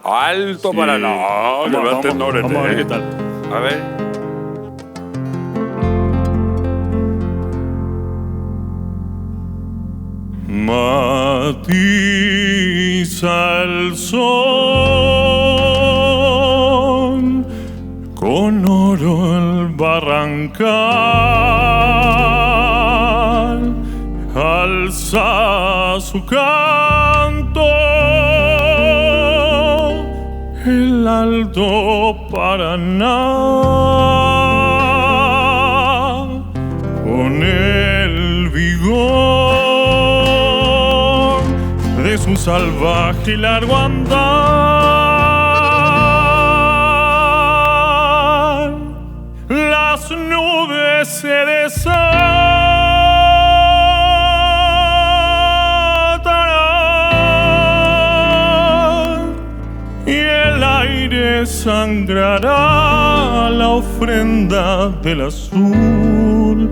Alto Sí. para no, levanten vamos a ver qué tal. A ver. Matiza el sol con oro el barrancal, alza su canto el Alto Paraná, con el vigor de su salvaje y largo andar, las nubes se desatarán y el aire sangrará la ofrenda del azul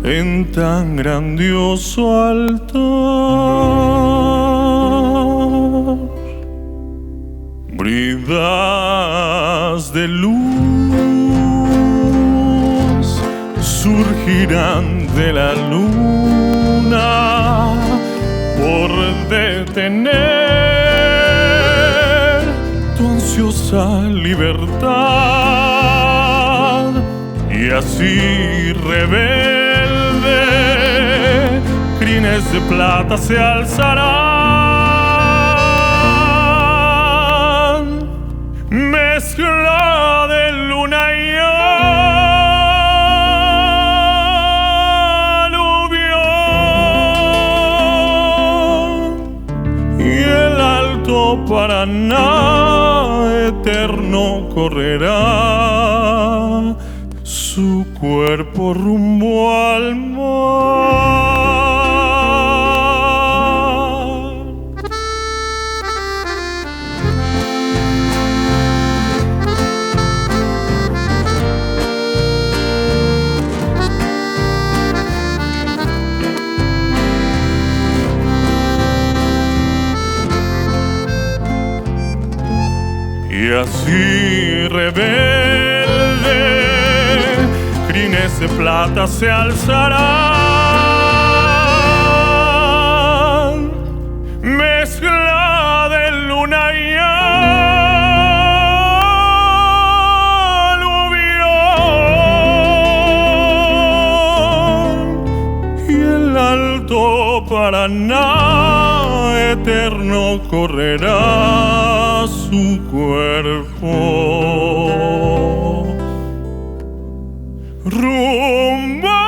en tan grandioso altar. Bridas de luz surgirán de la luna por detener tu ansiosa libertad, y así rebelde crines de plata se alzarán, mezcla de luna y aluvión, y el Alto Paraná eterno correrá su cuerpo rumbo al mar. Y así rebelde crines de plata se alzarán, mezcla de luna y aluvión, y el Alto Paraná eterno correrá su cuerpo rumbo